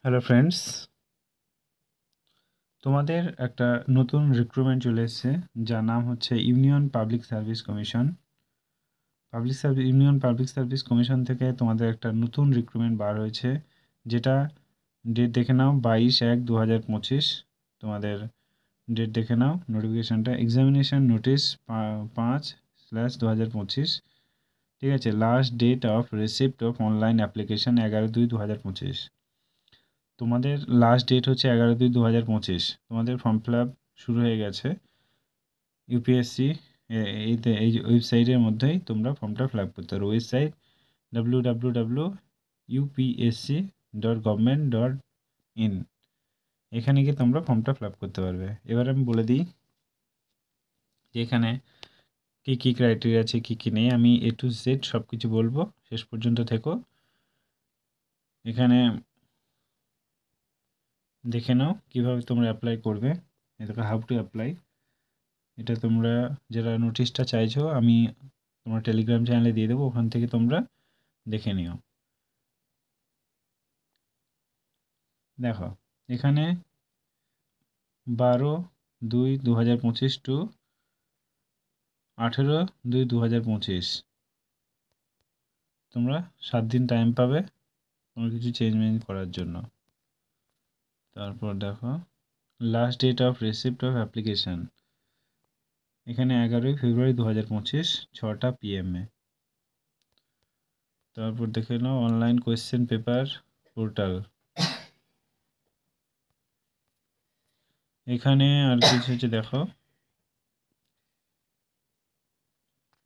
Hello friends, তোমাদের একটা নতুন রিক্রুটমেন্ট চলে এসেছে যার নাম হচ্ছে union public service commission. Union public service commission থেকে তোমাদের একটা নতুন রিক্রুটমেন্ট বার হয়েছে, যেটা ডেট দেখে নাও 22/1/2025। তোমাদের ডেট দেখে নাও, নোটিফিকেশানটা এক্সামিনেশন নোটিশ 5/2025। ঠিক আছে, last date of receipt of online application 11/2/2025। তোমাদের লাস্ট ডেট হচ্ছে 11/2/2025। তোমাদের ফর্ম ফিল আপ শুরু হয়ে গেছে ইউপিএসসি এই ওয়েবসাইটের মধ্যেই তোমরা ফর্মটা ফিল আপ করতে পারো। ওয়েবসাইট www.upsc.government.in, এখানে গিয়ে তোমরা ফর্মটা ফিল আপ করতে পারবে। এবার আমি বলে দিই যে এখানে কী কী ক্রাইটেরিয়া আছে, কী কী নেই। আমি A to Z সব কিছু বলবো, শেষ পর্যন্ত থেকো। এখানে দেখে নাও কীভাবে তোমরা অ্যাপ্লাই করবে। এটা হাউ টু অ্যাপ্লাই, এটা তোমরা যারা নোটিশটা চাইছো আমি তোমার টেলিগ্রাম চ্যানেলে দিয়ে দেবো, ওখান থেকে তোমরা দেখে নিও। দেখো এখানে 12/2/2025 টু 18/2/2025 তোমরা 7 দিন টাইম পাবে কোনো কিছু চেঞ্জ করার জন্য। তারপর দেখো last date of receipt of application, এখানে 11/2/2025 6টা PM এ। তারপর দেখে নাও অনলাইন কোয়েশ্চেন পেপার পোর্টাল, এখানে আর কিছু হচ্ছে দেখো,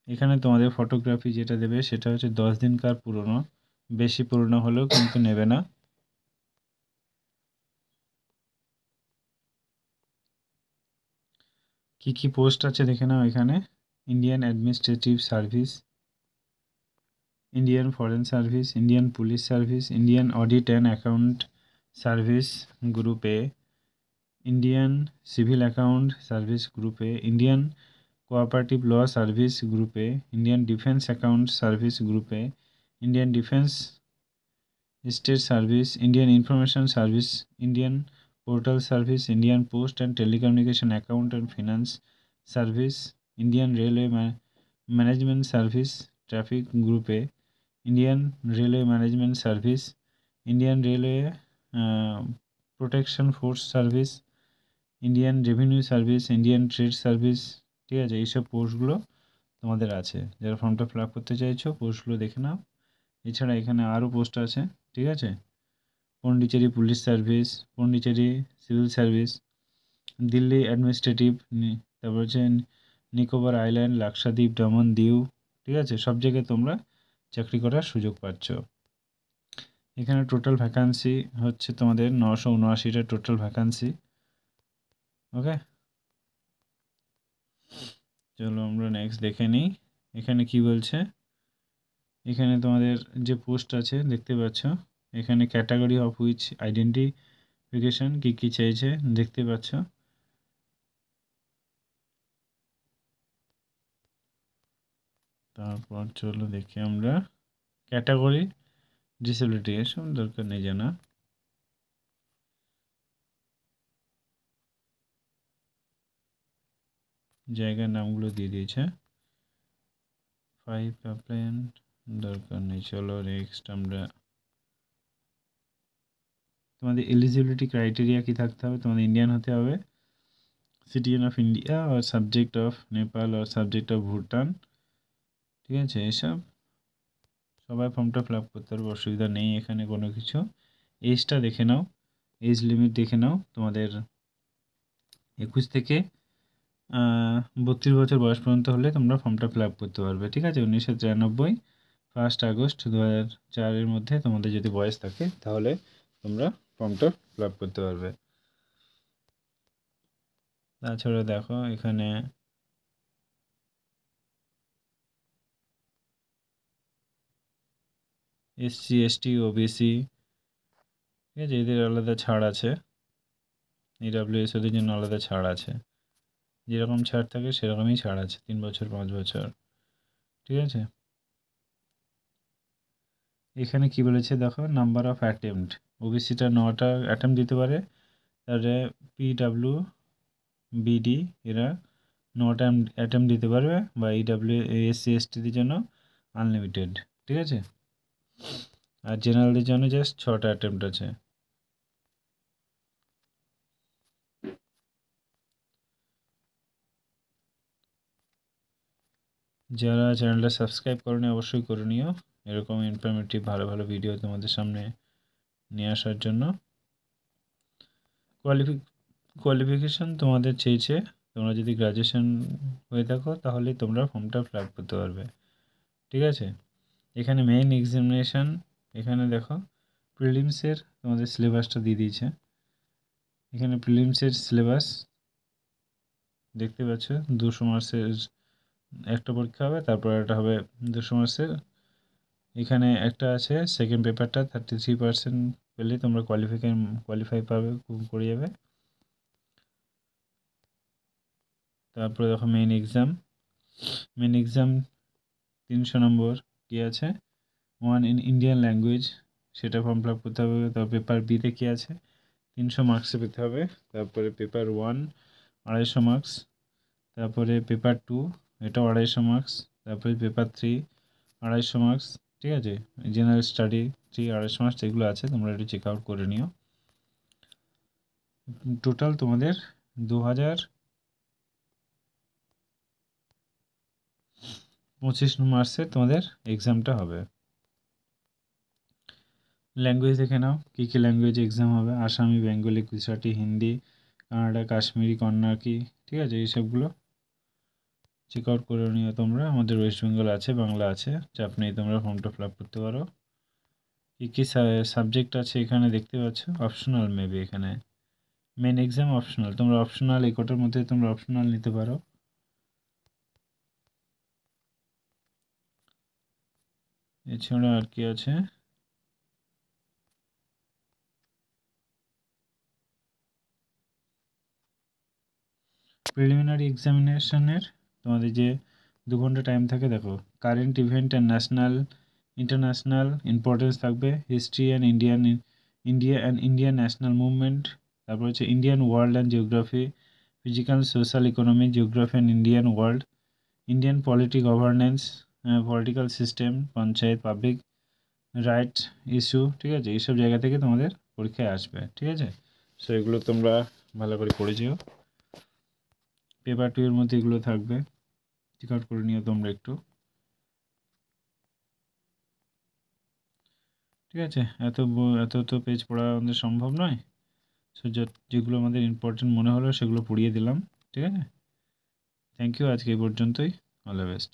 এখানে তোমাদের ফটোগ্রাফি যেটা দেবে সেটা হচ্ছে 10 দিনকার পুরনো, বেশি পুরনো হলেও কিন্তু নেবে না। কি কি পোস্ট আছে দেখে নাও এখানে, Indian administrative service, Indian foreign service, Indian police service, Indian audit and account service group A, Indian civil account service group A, Indian cooperative law service group A, Indian defence account service group A, Indian defence state service, Indian information service, Indian postal service, Indian post and telecommunication account and finance service, Indian railway management service traffic group A, Indian railway management service, Indian railway protection force service, Indian revenue service, Indian trade service. ঠিক আছে, এইসব পোস্টগুলো তোমাদের আছে। যারা ফর্মটা fill up করতে চাইছো পোস্টগুলো দেখে নাও। এছাড়া এখানে আরও পোস্ট আছে, ঠিক আছে, Pondicherry police service, Pondicherry civil service, Delhi administrative, তারপর হচ্ছে নিকোবর আইল্যান্ড, লাক্ষাদ্বীপ, দমন দিউ। ঠিক আছে, সব জায়গায় তোমরা চাকরি করার সুযোগ পাচ্ছ। এখানে টোটাল ভ্যাকান্সি হচ্ছে তোমাদের 979টা টোটাল ভ্যাকান্সি। ওকে, চলো আমরা নেক্সট দেখে নিই এখানে কি বলছে। এখানে তোমাদের যে পোস্ট আছে দেখতে পাচ্ছ, এখানে ক্যাটাগরি অফ হুইচ আইডেন্টিফিকেশন কী কী চাইছে দেখতে পাচ্ছ। তারপর চলো দেখি আমরা ক্যাটাগরি ডিসেবিলিটি, এসব দরকার নেই জানা। জায়গার নামগুলো দিয়ে দিয়েছে, 5 অ্যাপ্লায়েন্ট দরকার নেই। চলো নেক্সট আমরা, তোমাদের এলিজিবিলিটি ক্রাইটেরিয়া কি থাকতে হবে, তোমাদের ইন্ডিয়ান হতে হবে, সিটিজেন অফ ইন্ডিয়া আর সাবজেক্ট অফ নেপাল আর সাবজেক্ট অফ ভুটান। ঠিক আছে, এসব সবাই ফর্মটা ফিল আপ করতে পারবে, অসুবিধা নেই এখানে কোনো কিছু। এজটা দেখে নাও, এজ লিমিট দেখে নাও, তোমাদের 21 থেকে 32 বছর বয়স পর্যন্ত হলে তোমরা ফর্মটা ফিল আপ করতে পারবে। ঠিক আছে, 1993 1 আগস্ট 2004 মধ্যে তোমাদের যদি বয়স থাকে তাহলে তোমরা ফর্মটা ফিল আপ করতে পারবে। তাছাড়া দেখো এখানে SC ST OBC, ঠিক আছে, এদের আলাদা ছাড় আছে, EWS ওদের জন্য আলাদা ছাড় আছে, যেরকম ছাড় থাকে সেরকমই ছাড় আছে, 3 বছর 5 বছর। ঠিক আছে, এখানে কি বলেছে দেখো, নাম্বার অফ অ্যাটেম্পট, ওবিসিটা 9টা অ্যাটেম্প দিতে পারে, তাহলে পিডাব্লিউ বিডি এরা 9টা অ্যাটেম্প দিতে পারবে, বা ইডাব্লিউ এসসি এসটিদের জন্য আনলিমিটেড, ঠিক আছে। আর জেনারেলদের জন্য জাস্ট 6টা অ্যাটেম্পট আছে। যারা চ্যানেলটা সাবস্ক্রাইব করেনি অবশ্যই করে নিও, এরকম ইনফরমেটিভ ভালো ভালো ভিডিও তোমাদের সামনে নিয়ে আসার জন্য। কোয়ালিফিকেশান তোমাদের চেয়েছে, তোমরা যদি গ্র্যাজুয়েশন হয়ে থাকো তাহলে তোমরা ফর্মটা ফিল আপ করতে পারবে, ঠিক আছে। এখানে মেইন এক্সামিনেশান, এখানে দেখো প্রিলিমসের তোমাদের সিলেবাসটা দিয়ে দিয়েছে। এখানে প্রিলিমসের সিলেবাস দেখতে পাচ্ছ, 200 মার্কসের একটা পরীক্ষা হবে, তারপর একটা হবে 200 মার্কসের। এখানে একটা আছে সেকেন্ড পেপারটা 33% পেলে তোমরা কোয়ালিফাই পাবে, করে যাবে। তারপরে দেখো মেইন এক্সাম 300 নম্বর কী আছে, 1 ইন ইন্ডিয়ান ল্যাঙ্গুয়েজ, সেটা ফর্ম ফিল আপ করতে হবে। তারপর পেপার বিতে কী আছে, 300 মার্কসে পেতে হবে। তারপরে পেপার 1 250 মার্কস, তারপরে পেপার 2 এটাও 250 মার্কস, তারপরে পেপার 3 250 মার্কস, ঠিক আছে। জেনারেল স্টাডি 250 মার্কস, এগুলো আছে, তোমরা একটু চেক আউট করে নিও। টোটাল তোমাদের 2025 মার্কসে তোমাদের এক্সামটা হবে। ল্যাঙ্গুয়েজ দেখে নাও, কী কী ল্যাঙ্গুয়েজে এক্সাম হবে, আসামি, বেঙ্গলি, গুজরাটি, হিন্দি, কানাডা, কাশ্মীরি, কন্নাকি, ঠিক আছে। এইসবগুলো চেক আউট করে নিও তোমরা। আমাদের ওয়েস্ট বেঙ্গল আছে, বাংলা আছে, চাপ নেই, তোমরা ফর্মটা ফিল আপ করতে পারো। কী কী সাবজেক্ট আছে এখানে দেখতে পাচ্ছ, অপশনাল মেবি, এখানে মেন এক্সাম অপশনাল, তোমরা অপশনাল এই কোটার মধ্যে তোমরা অপশনাল নিতে পারো। এছাড়া আর কি আছে, প্রিলিমিনারি এক্সামিনেশনের তোমাদের যে 2 ঘন্টা টাইম থাকে, দেখো current event and international importance থাকবে, history and Indian national movement, তারপর হচ্ছে Indian world and geography, physical, social, economic, geography and Indian world, Indian governance, political system, panchayat, public right issue, ঠিক আছে। এইসব জায়গা থেকে তোমাদের পরীক্ষায় আসবে, ঠিক আছে। সো এগুলো তোমরা ভালো করে পড়ে যেও। পেপার 2 এর মধ্যে এগুলো থাকবে, চেক আউট করে নিও তোমরা একটু, ঠিক আছে। এত তো পেজ পড়া আমাদের সম্ভব নয়, সো যেগুলো আমাদের ইম্পর্টেন্ট মনে হলো সেগুলো পড়িয়ে দিলাম, ঠিক আছে। থ্যাংক ইউ, আজকে এই পর্যন্তই, অল দ্য বেস্ট।